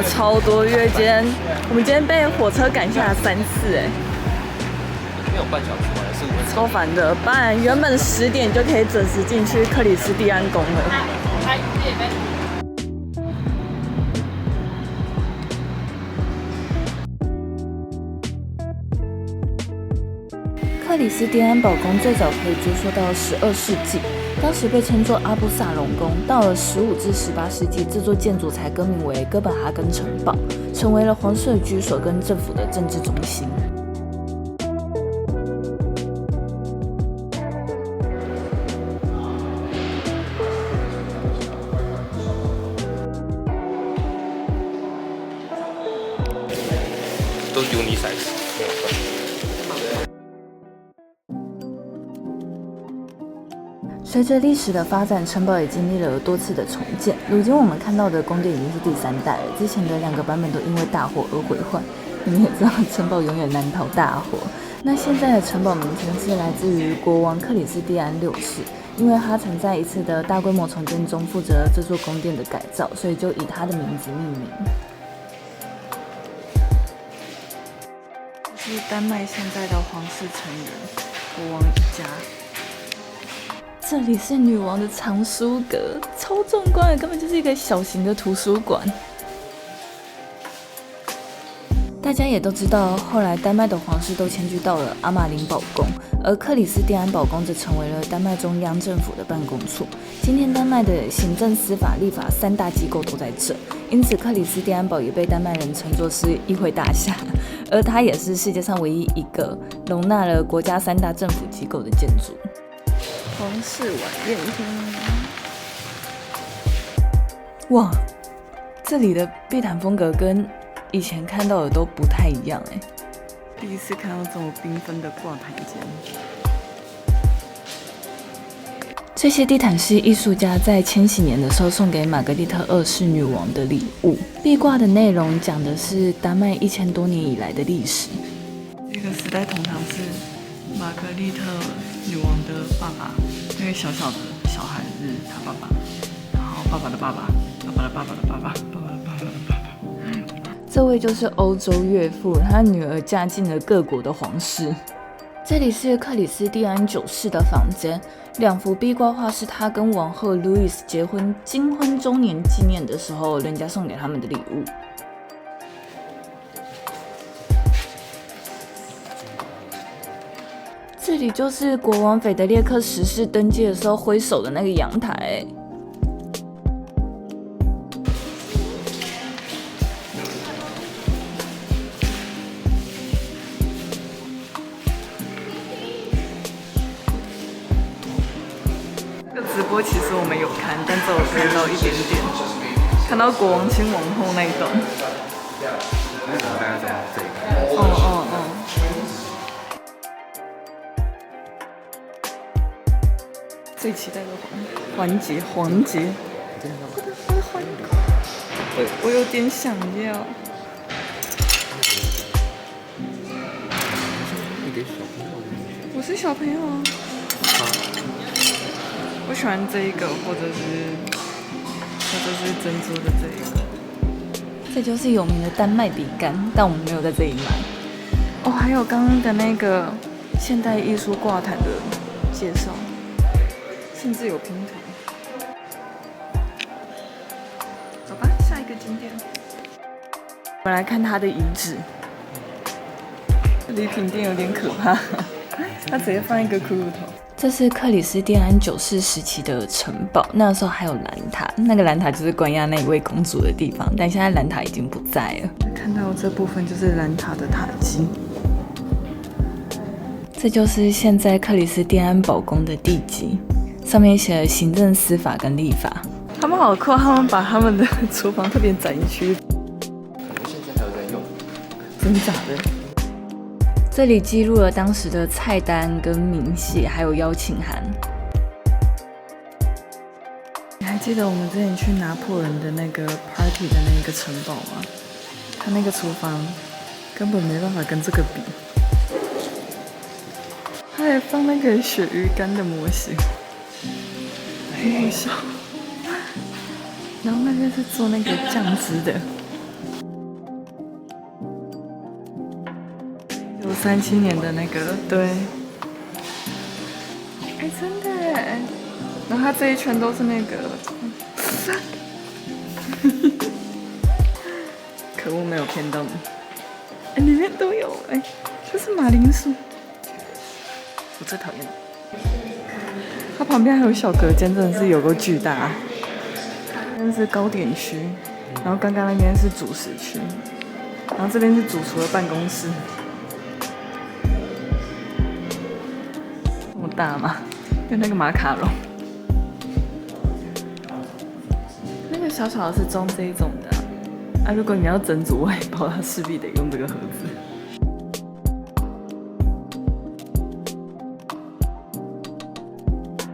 了超多，因为我们今天被火车赶下了3次，没有半小时吗？15分钟。超烦的。不然原本10点就可以准时进去克里斯蒂安宫了。克里斯蒂安堡宫最早可以追溯到12世纪，当时被称作阿布萨隆宫。到了15至18世纪，这座建筑才更名为哥本哈根城堡，成为了皇室的居所跟政府的政治中心。都是 unisex， 没有分。随着历史的发展，城堡也经历了多次的重建。如今我们看到的宫殿已经是第3代了，之前的2个版本都因为大火而毁坏。你们也知道，城堡永远难逃大火。那现在的城堡名称是来自于国王克里斯蒂安6世，因为他曾在一次的大规模重建中负责这座宫殿的改造，所以就以他的名字命名。这是丹麦现在的皇室成员，国王一家。这里是女王的藏书阁，超壮观的，根本就是一个小型的图书馆。大家也都知道，后来丹麦的皇室都迁居到了阿马林堡宫，而克里斯蒂安堡宫则成为了丹麦中央政府的办公处。今天丹麦的行政、司法、立法3大机构都在这，因此克里斯蒂安堡也被丹麦人称作是议会大厦，而它也是世界上唯一一个容纳了国家3大政府机构的建筑。皇室晚宴厅，哇，这里的地毯风格跟以前看到的都不太一样哎，第一次看到这么缤纷的挂毯间。这些地毯是艺术家在千禧年的时候送给玛格丽特2世女王的礼物。壁挂的内容讲的是丹麦1000多年以来的历史。这个时代通常是玛格丽特女王的爸爸，那个小小的小孩是他爸爸，然后爸爸的爸爸，爸爸的爸爸的爸爸，爸爸的爸爸的爸爸。这位就是欧洲岳父，他女儿嫁进了各国的皇室。这里是克里斯蒂安9世的房间，2幅壁挂画是他跟王后路易斯结婚金婚周年纪念的时候，人家送给他们的礼物。这里就是国王斐德烈克10世登基的时候挥手的那个阳台。这个直播其实我们有看，但只有看到一点点，看到国王亲王后那一段。最期待的环节，我的环节，我有点想要。我是小朋友啊。我喜欢这一个，或者是珍珠的这一个。这就是有名的丹麦饼干，但我们没有在这里买。哦，还有刚刚的那个现代艺术挂毯的介绍。甚至有拼图。走吧，下一个景点。我们来看它的遗址。礼品店有点可怕，它直接放一个骷髅头。这是克里斯蒂安9世时期的城堡，那时候还有蓝塔，那个蓝塔就是关押那一位公主的地方，但现在蓝塔已经不在了。看到这部分就是蓝塔的塔基。这就是现在克里斯蒂安堡宫的地基。上面写了行政、司法跟立法。他们好酷，他们把他们的厨房特别展区。可能现在还有在用。真的假的？这里记录了当时的菜单跟明细，还有邀请函。你还记得我们之前去拿破仑的那个 party 的那个城堡吗？他那个厨房根本没办法跟这个比。他还放那个鳕鱼干的模型。很好笑，然后那边是做那个酱汁的， 1937年的那个，对。哎，真的耶！然后它这一圈都是那个，可恶，没有骗到你。哎，里面都有哎，这是马铃薯，我最讨厌了。它旁边还有小隔间，真的是有够巨大。这边是糕点区，然后刚刚那边是主食区，然后这边是主厨的办公室。这么大吗？跟那个马卡龙。那个小小的是装这一种的啊，如果你要整组外包，它势必得用这个盒子。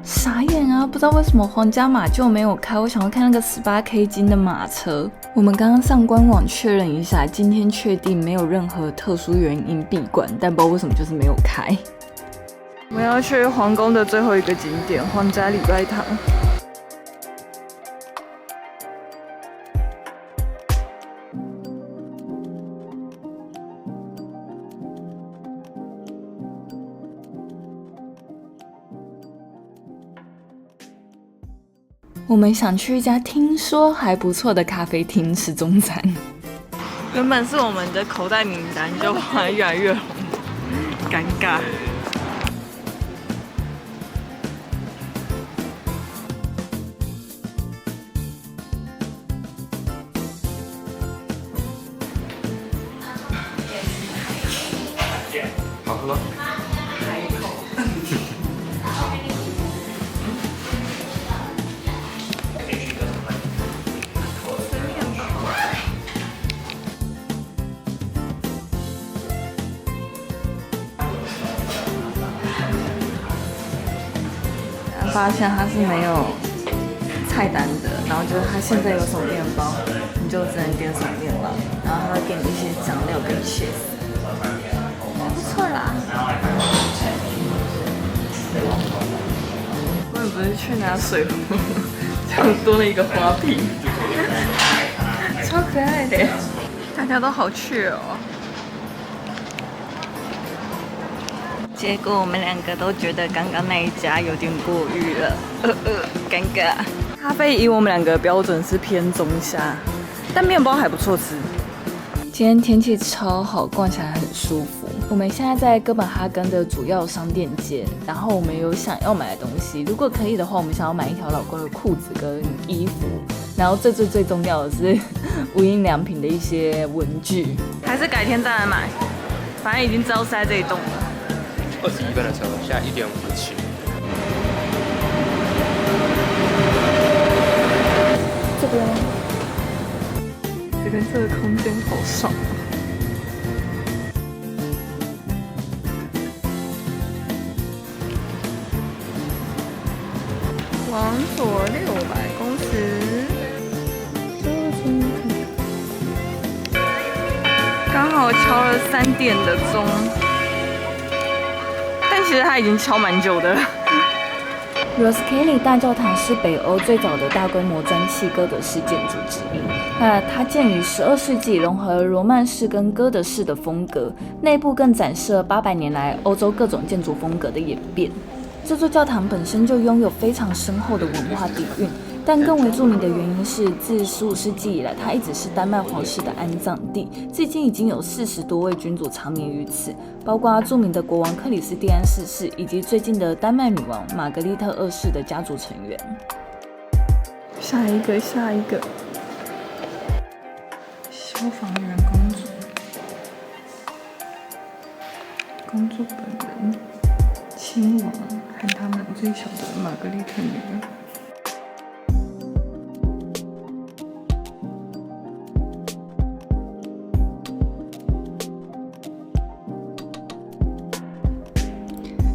傻眼啊！不知道为什么皇家马厩没有开，我想要看那个18K 金的马车。我们刚刚上官网确认一下，今天确定没有任何特殊原因闭馆，但不知道为什么就是没有开。我们要去皇宫的最后一个景点——皇家礼拜堂。我们想去一家听说还不错的咖啡厅吃中餐。原本是我们的口袋名单，就后来越来越红，尴尬。好喝吗？发现它是没有菜单的，然后就是它现在有什么面包，你就只能点什么面包，然后它会给你一些酱料跟 cheese， 还不错啦。我也不是去拿水壶，就多了一个花瓶，超可爱的，大家都好去哦。结果我们两个都觉得刚刚那一家有点过誉了，尴尬。咖啡以我们两个的标准是偏中下，但面包还不错吃。今天天气超好，逛起来很舒服。我们现在在哥本哈根的主要商店街，然后我们有想要买的东西，如果可以的话，我们想要买一条老公的裤子跟衣服，然后最重要的是无印良品的一些文具，还是改天再来买，反正已经知道是在这一栋了。21分的车，现在1点57。这边，这个空间好爽啊！往左600公尺，刚好敲了3点的钟。但其实它已经敲蛮久的了。Roskilde 大教堂是北欧最早的大规模砖砌哥德式建筑之一。它建于12世纪，融合了罗曼式跟哥德式的风格，内部更展示了800年来欧洲各种建筑风格的演变。这座教堂本身就拥有非常深厚的文化底蕴，但更为著名的原因是，自15世纪以来，它一直是丹麦皇室的安葬地，至今已经有40多位君主长眠于此，包括著名的国王克里斯蒂安4世，以及最近的丹麦女王玛格丽特2世的家族成员。下一个，消防员公主本人，亲王和他们最小的玛格丽特女儿。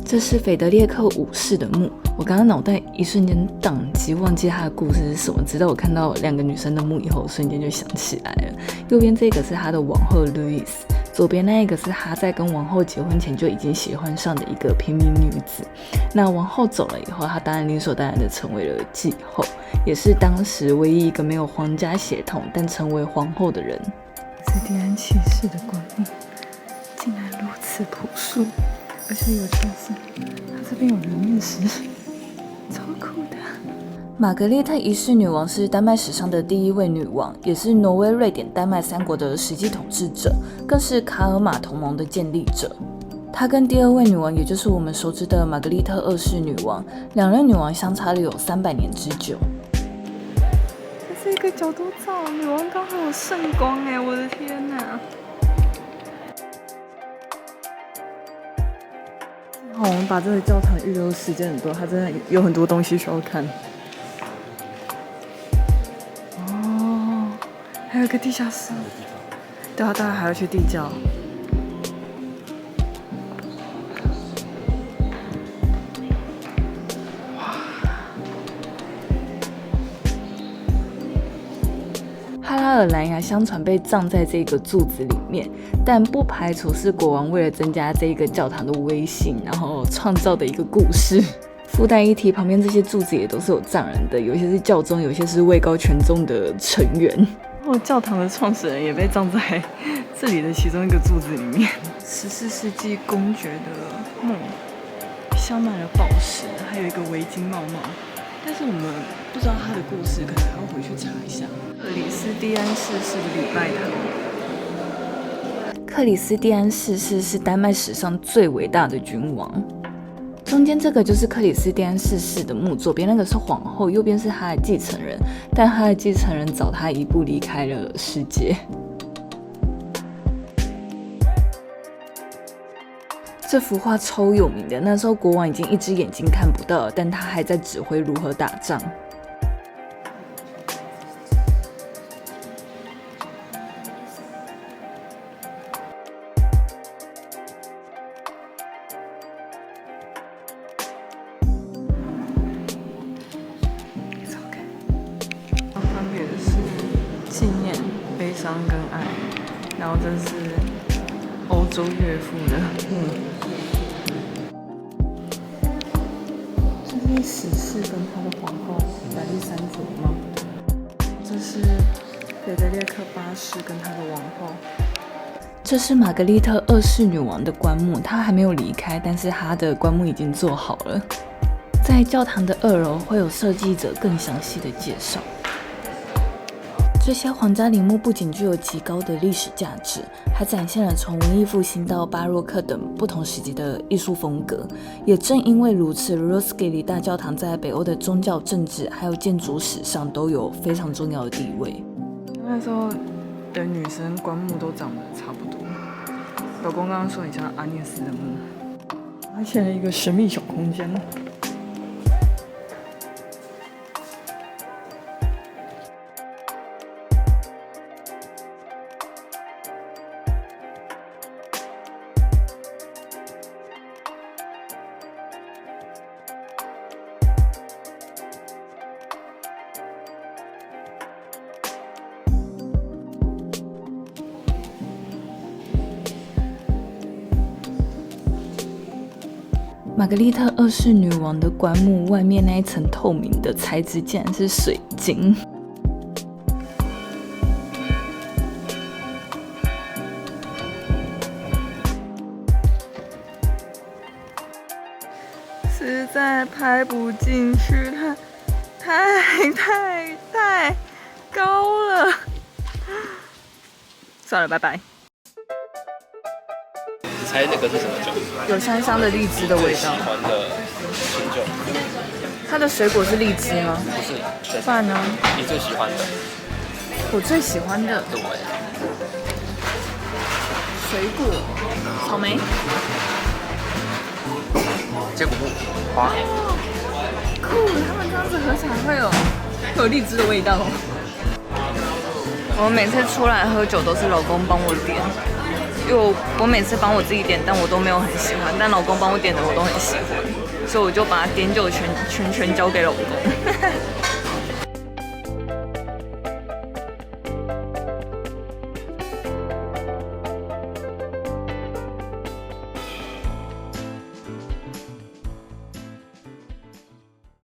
这是斐德烈克5世的墓，我刚刚脑袋一瞬间宕机，忘记他的故事是什么。直到我看到2个女生的墓以后，瞬间就想起来了。右边这个是他的王后 Louise， 左边那一个是他在跟王后结婚前就已经喜欢上的一个平民女子。那王后走了以后，他当然理所当然的成为了继后，也是当时唯一一个没有皇家血统但成为皇后的人。斯蒂安7世的棺木竟然如此此朴素，而且有趣的是，它这边有人面石，超酷的。玛格丽特一世女王是丹麦史上的第一位女王，也是挪威、瑞典、丹麦三国的实际统治者，更是卡尔马同盟的建立者。她跟第二位女王，也就是我们熟知的玛格丽特二世女王，两任女王相差了有300年之久。这是一个角度照，女王刚好有圣光哎，我的天哪！好，我们把这个教堂预留的时间很多，它真的有很多东西需要看。哦，还有一个地下室。对啊，当然还要去地窖。哈拉尔兰呀，相传被葬在这个柱子里面，但不排除是国王为了增加这个教堂的威信，然后创造的一个故事。附带一提，旁边这些柱子也都是有葬人的，有些是教宗，有些是位高权重的成员。然后教堂的创始人也被葬在这里的其中一个柱子里面。14世纪公爵的墓，镶满了宝石，还有一个围巾帽帽。但是我们不知道他的故事，可能还要回去查一下。克里斯蒂安四世的礼拜堂。克里斯蒂安四世是丹麦史上最伟大的君王。中间这个就是克里斯蒂安四世的墓，左边那个是皇后，右边是他的继承人，但他的继承人早他一步离开了世界。这幅画超有名的，那时候国王已经一只眼睛看不到了，但他还在指挥如何打仗。分别是纪念、悲伤跟爱，然后这是欧洲岳父的这是死士跟他的皇后亚历山卓吗？这是腓德烈克8世跟他的王后。这是玛格丽特2世女王的棺木，她还没有离开，但是她的棺木已经做好了。在教堂的2楼会有设计者更详细的介绍。这些皇家陵墓不仅具有极高的历史价值，还展现了从文艺复兴到巴洛克等不同时期的艺术风格。也正因为如此，罗斯基里大教堂在北欧的宗教、政治还有建筑史上都有非常重要的地位。那时候的女生棺木都长得差不多。老公刚刚说你像阿涅斯的墓，发现了一个神秘小空间。玛格丽特2世女王的棺木外面那一层透明的材质竟然是水晶。实在拍不进去，它太高了。算了，拜拜。你猜那个是什么酒？有香香的荔枝的味道。喜欢的清酒？它的水果是荔枝吗？不是，不然呢？你最喜欢的？我最喜欢的对，水果，草莓。接骨木花。酷，他们这样子喝起来会有荔枝的味道。我每次出来喝酒都是老公帮我点。因为我每次帮我自己点，但我都没有很喜欢，但老公帮我点的我都很喜欢，所以我就把点酒权交给老公。